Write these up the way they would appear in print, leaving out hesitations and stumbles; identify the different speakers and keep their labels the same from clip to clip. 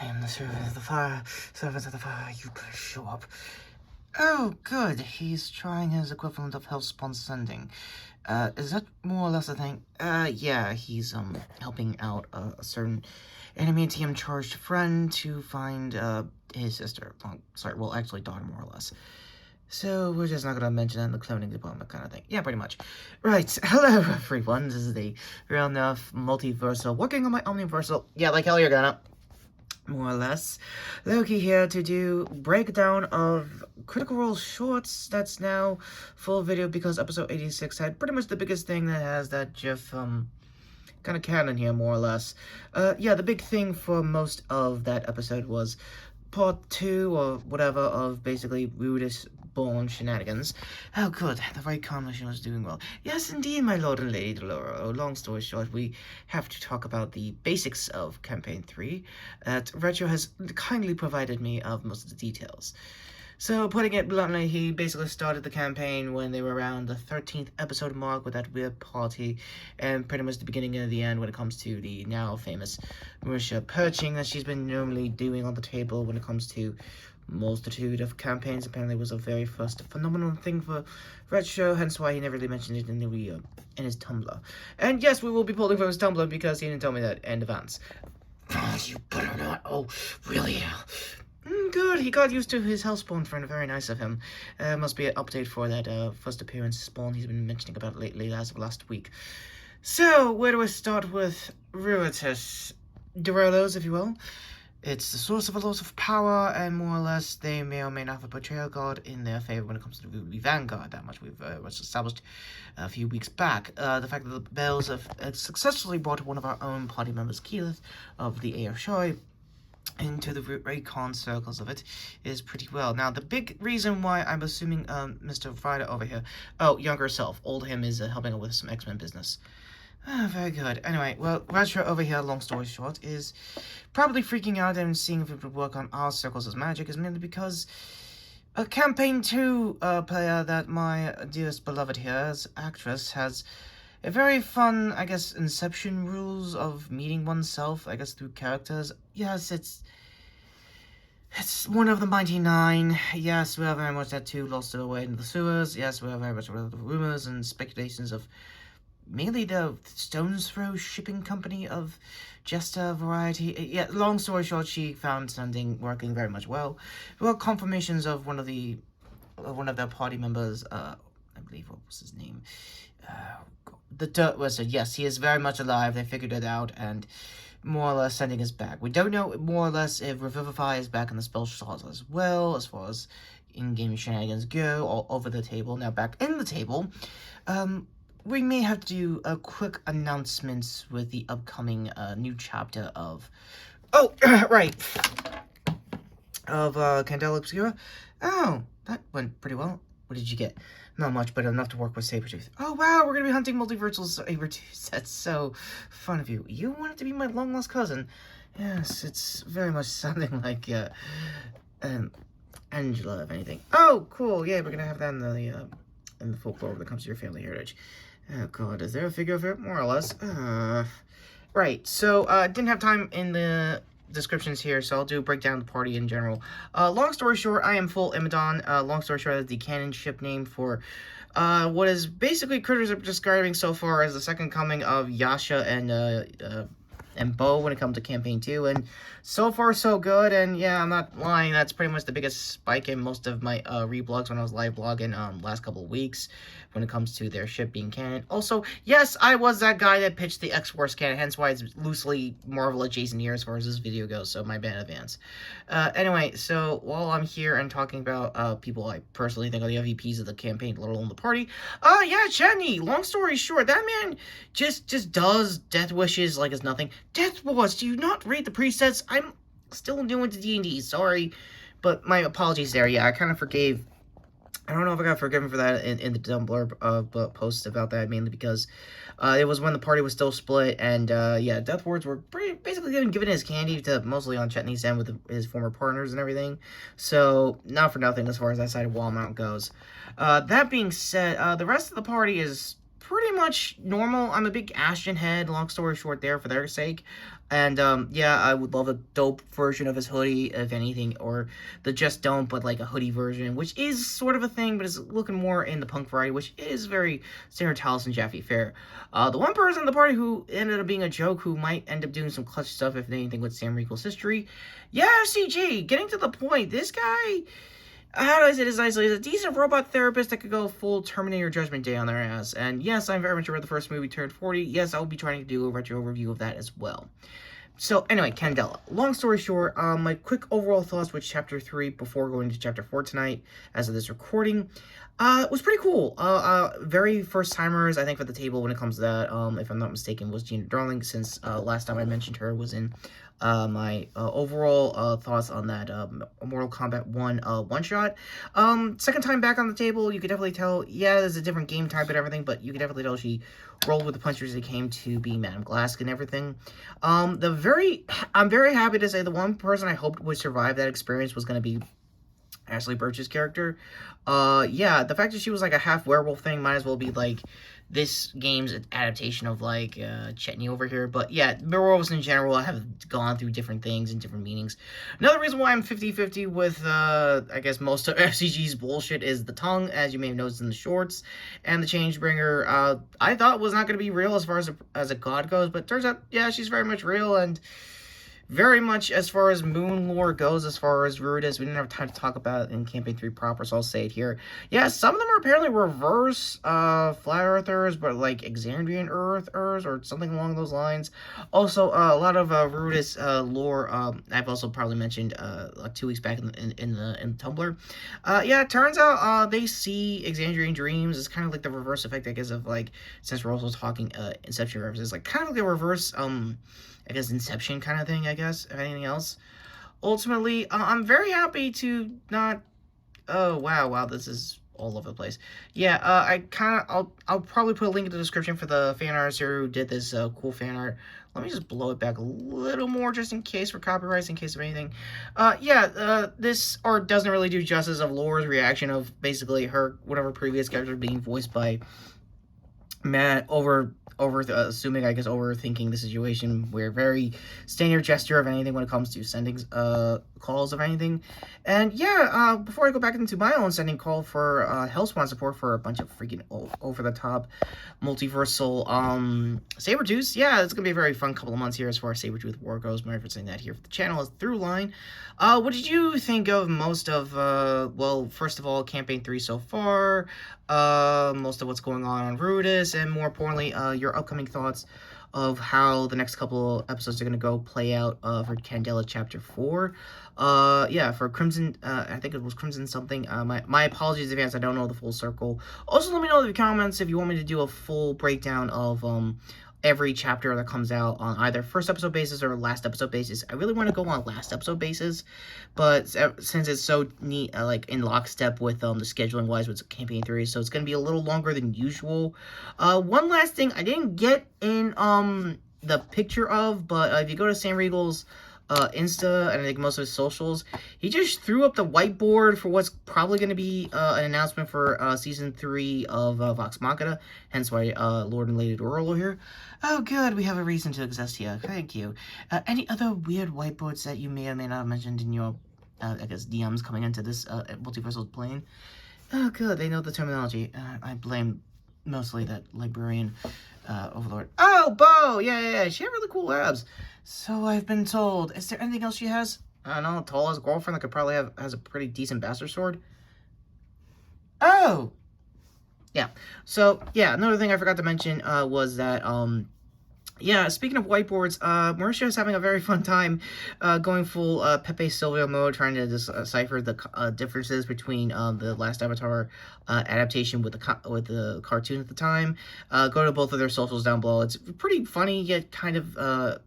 Speaker 1: I am the servant of the fire. Servant of the fire, you better show up. Oh, good. He's trying his equivalent of Hellspawn Sending. Is that more or less a thing? Yeah, he's, helping out a certain enemy team charged friend to find, his sister. Well, actually, daughter, more or less. So, we're just not gonna mention that in the cloning department kind of thing. Yeah, pretty much. Right, hello, everyone. This is the real enough multiversal, working on my omniversal. Yeah, like hell you're gonna. More or less. Loki here to do breakdown of Critical Role Shorts. That's now full video because episode 86 had pretty much the biggest thing that has that GIF, kind of canon here, more or less. Yeah, the big thing for most of that episode was part 2 or whatever of basically Rudis born shenanigans. Oh good, the very combination was doing well. Yes indeed, my lord and lady Deloro. Long story short, we have to talk about the basics of campaign 3 that Retro has kindly provided me of most of the details. So, putting it bluntly, he basically started the campaign when they were around the 13th episode mark with that weird party, and pretty much the beginning and the end when it comes to the now famous Marisha perching that she's been normally doing on the table when it comes to multitude of campaigns. Apparently was a very first phenomenal thing for Retro, hence why he never really mentioned it in the in his Tumblr. And yes, we will be pulling from his Tumblr because he didn't tell me that in advance. Oh, you better not. Oh, really? Good, he got used to his Hellspawn friend, very nice of him. Must be an update for that first appearance spawn he's been mentioning about lately, as of last week. So, where do I start with Ruitus? Durelos, if you will. It's the source of a lot of power, and more or less, they may or may not have a betrayal god in their favor when it comes to the Vanguard. That much we've established a few weeks back. The fact that the Bells have successfully brought one of our own party members, Keyleth, of the AR Shoy, into the recon circles of it is pretty well. Now, the big reason why I'm assuming Mr. Ryder over here, younger self, old him is helping out with some X-Men business. Very good. Anyway, well, Retro over here, long story short, is probably freaking out and seeing if it would work on our circles as magic is mainly because a Campaign 2 player that my dearest beloved here, as actress, has a very fun, I guess, inception rules of meeting oneself, I guess, through characters. Yes, it's one of the Mighty Nine. Yes, we are very much that too, lost away in the sewers. Yes, we are very much aware of the rumors and speculations of mainly the Stone's Throw shipping company of Jester variety. Yeah, long story short, she found something working very much well. Well, confirmations of one of their party members, I believe, what was his name? The Dirt Wizard. Yes, he is very much alive. They figured it out, and more or less sending us back. We don't know more or less if Revivify is back in the spell slots as well, as far as in-game shenanigans go, all over the table. Now, back in the table, we may have to do a quick announcements with the upcoming new chapter of... Oh, right. Of Candela Obscura. Oh, that went pretty well. What did you get? Not much, but enough to work with Sabretooth. Oh, wow, we're going to be hunting multiversal Sabretooth. That's so fun of you. You wanted to be my long-lost cousin. Yes, it's very much sounding like, Angela, if anything. Oh, cool. Yeah, we're going to have that in the folklore when it comes to your family heritage. Oh, God, is there a figure of it? More or less. Right, so, didn't have time in the descriptions here, so I'll do a breakdown of the party in general. Long story short, I am full Imidon. Long story short, is the canon ship name for what is basically critters are describing so far as the second coming of Yasha and Bo when it comes to campaign 2, and so far so good. And yeah, I'm not lying, that's pretty much the biggest spike in most of my reblogs when I was live blogging last couple of weeks when it comes to their ship being canon. Also, yes, I was that guy that pitched the X-Force canon, hence why it's loosely Marvel adjacent here as far as this video goes, so my bad in advance. Anyway, so while I'm here and talking about people I personally think are the MVPs of the campaign, let alone the party, yeah, Chenny, long story short, that man just does death wishes like it's nothing. Death Wars, do you not read the presets? I'm still new into D&D, sorry, but my apologies there. Yeah, I kind of forgave. I don't know if I got forgiven for that in the Tumblr post about that, mainly because it was when the party was still split, and yeah, Death Wards were basically given his candy to mostly on Chetney's end with his former partners and everything, so not for nothing as far as that side of Wall Mount goes. That being said, the rest of the party is pretty much normal. I'm a big Ashton head, long story short there, for their sake. And, yeah, I would love a dope version of his hoodie, if anything, or the just don't, but like a hoodie version, which is sort of a thing, but is looking more in the punk variety, which is very standard Taliesin Jaffe fare. The one person in the party who ended up being a joke, who might end up doing some clutch stuff, if anything, with Sam Riegel's history. Yeah, CG, getting to the point. This guy, how do I say this nicely? He's a decent robot therapist that could go full Terminator Judgment Day on their ass. And yes, I'm very much aware the first movie turned 40. Yes, I'll be trying to do a retro review of that as well. So, anyway, Candela. Long story short, my quick overall thoughts with Chapter 3 before going to Chapter 4 tonight, as of this recording, was pretty cool. Very first-timers, I think, for the table when it comes to that, if I'm not mistaken, was Gina Darling, since last time I mentioned her was in my overall thoughts on that Mortal Kombat 1 one-shot. Second time back on the table, you could definitely tell, yeah, there's a different game type and everything, but you could definitely tell she rolled with the punches as it came to being Madame Glask and everything. I'm very happy to say the one person I hoped would survive that experience was going to be Ashley Birch's character. Yeah, the fact that she was like a half werewolf thing might as well be like this game's adaptation of like Chetney over here. But yeah, werewolves in general have gone through different things and different meanings. Another reason why I'm 50-50 with I guess most of FCG's bullshit is the tongue, as you may have noticed in the shorts, and the Changebringer. I thought was not going to be real as far as a god goes, but turns out, yeah, she's very much real, and very much as far as moon lore goes, as far as Rudis, we didn't have time to talk about it in Campaign 3 proper, so I'll say it here. Yeah, some of them are apparently reverse flat earthers, but like Exandrian earthers or something along those lines. Also, a lot of Rudis lore, I've also probably mentioned like 2 weeks back in Tumblr. Yeah, it turns out they see Exandrian dreams as kind of like the reverse effect, I guess, of like, since we're also talking Inception references, like kind of like a reverse I guess Inception kind of thing, I guess, if anything else. Ultimately, I'm very happy to not... Oh, wow, this is all over the place. Yeah, I'll probably put a link in the description for the fan artist who did this cool fan art. Let me just blow it back a little more just in case for copyrights, in case of anything. Yeah, this art doesn't really do justice of Laura's reaction of basically her, whatever previous character being voiced by Matt, assuming, I guess, overthinking the situation. We're very standard gesture of anything when it comes to sending calls of anything. And yeah, before I go back into my own sending call for Hellspawn support for a bunch of freaking over-the-top multiversal Sabretooths, yeah, it's gonna be a very fun couple of months here as far as Sabretooth War goes. I'm referencing that here for the channel as through line. What did you think of most of, well, first of all, Campaign 3 so far, most of what's going on Rudis, and more importantly, your upcoming thoughts of how the next couple episodes are going to go play out for Candela Chapter 4. Yeah, for Crimson, I think it was Crimson something. My apologies in advance, I don't know the full circle. Also, let me know in the comments if you want me to do a full breakdown of every chapter that comes out on either first episode basis or last episode basis. I really want to go on last episode basis, but since it's so neat, like in lockstep with the scheduling wise with Campaign 3, so it's going to be a little longer than usual. One last thing I didn't get in the picture of, but if you go to Sam Riegel's Insta, and I think most of his socials, he just threw up the whiteboard for what's probably going to be an announcement for Season 3 of Vox Machina, hence why Lord and Lady Dorolo are here. Oh, good, we have a reason to exist here. Thank you. Any other weird whiteboards that you may or may not have mentioned in your, I guess, DMs coming into this multiversal plane? Oh, good, they know the terminology. I blame mostly that librarian overlord. Oh, Bo! Yeah, she had really cool abs. So I've been told. Is there anything else she has? I don't know, Tallah's girlfriend that could probably has a pretty decent bastard sword. Oh! Yeah. So, yeah, another thing I forgot to mention was that, yeah, speaking of whiteboards, Mauricio is having a very fun time going full Pepe Silvio mode, trying to decipher the differences between the last Avatar adaptation with the cartoon at the time. Go to both of their socials down below. It's pretty funny, yet kind of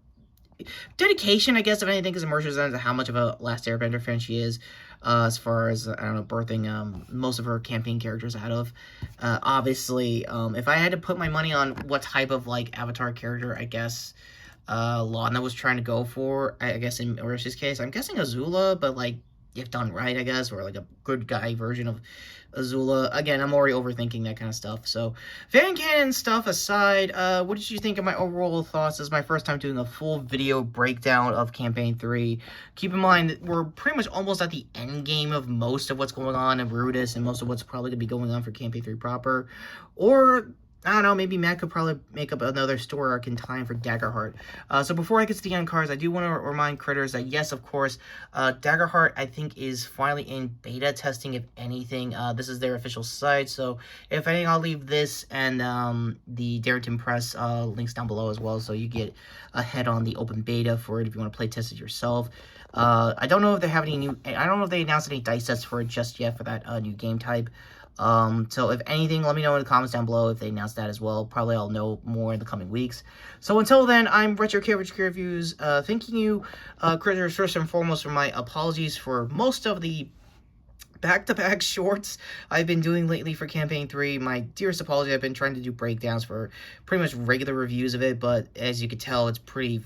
Speaker 1: dedication, I guess, if anything, because Mauricio into how much of a Last Airbender fan she is. As far as, I don't know, birthing most of her campaign characters out of. Obviously, if I had to put my money on what type of, like, Avatar character, I guess, Lana was trying to go for, I guess in Mauricio's case, I'm guessing Azula, but, like, if done right, I guess, or like a good guy version of Azula. Again, I'm already overthinking that kind of stuff. So, fan canon stuff aside, what did you think of my overall thoughts? This is my first time doing a full video breakdown of Campaign 3. Keep in mind that we're pretty much almost at the end game of most of what's going on in Brutus and most of what's probably going to be going on for Campaign 3 proper. Or I don't know, maybe Matt could probably make up another story arc in time for Daggerheart. So before I get to the end cards, I do want to remind critters that, yes, of course, Daggerheart, I think, is finally in beta testing, if anything. This is their official site, so if anything, I'll leave this and the Darrington Press links down below as well, so you get ahead on the open beta for it if you want to play test it yourself. I don't know if they have any new... I don't know if they announced any dice sets for it just yet for that new game type. So if anything, let me know in the comments down below if they announce that as well. Probably I'll know more in the coming weeks. So until then, I'm Retrokid Reviews, thanking you, critters, first and foremost, for my apologies for most of the back-to-back shorts I've been doing lately for Campaign 3. My dearest apology. I've been trying to do breakdowns for pretty much regular reviews of it, but as you can tell, it's pretty,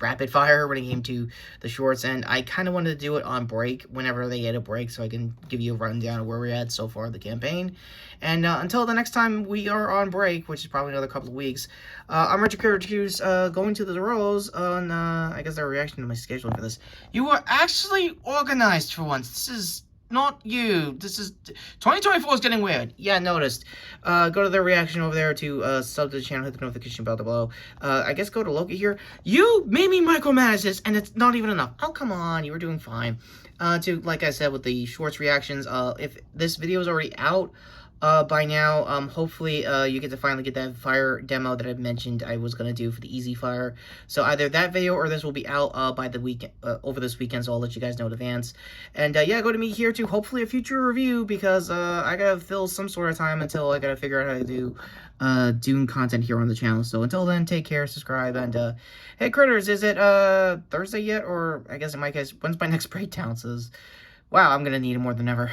Speaker 1: rapid fire when it came to the shorts, and I kind of wanted to do it on break whenever they get a break so I can give you a rundown of where we're at so far in the campaign. And until the next time we are on break, which is probably another couple of weeks, I'm Retrokid Reviews, going to the roles on, I guess, their reaction to my scheduling for this. You are actually organized for once. This is not you. This is... 2024 is getting weird. Yeah, noticed. Go to their reaction over there to sub to the channel, hit the notification bell below. I guess go to Loki here. You made me micromanage this, and it's not even enough. Oh, come on. You were doing fine. Like I said, with the shorts reactions, if this video is already out by now, hopefully you get to finally get that fire demo that I've mentioned I was going to do for the easy fire. So either that video or this will be out by the weekend, over this weekend, so I'll let you guys know in advance. And yeah, go to me here to hopefully a future review, because I gotta fill some sort of time until I gotta figure out how to do Dune content here on the channel. So until then, take care, subscribe, and hey critters, is it Thursday yet? Or I guess in my case, when's my next breakdown? Says, wow, I'm gonna need it more than ever.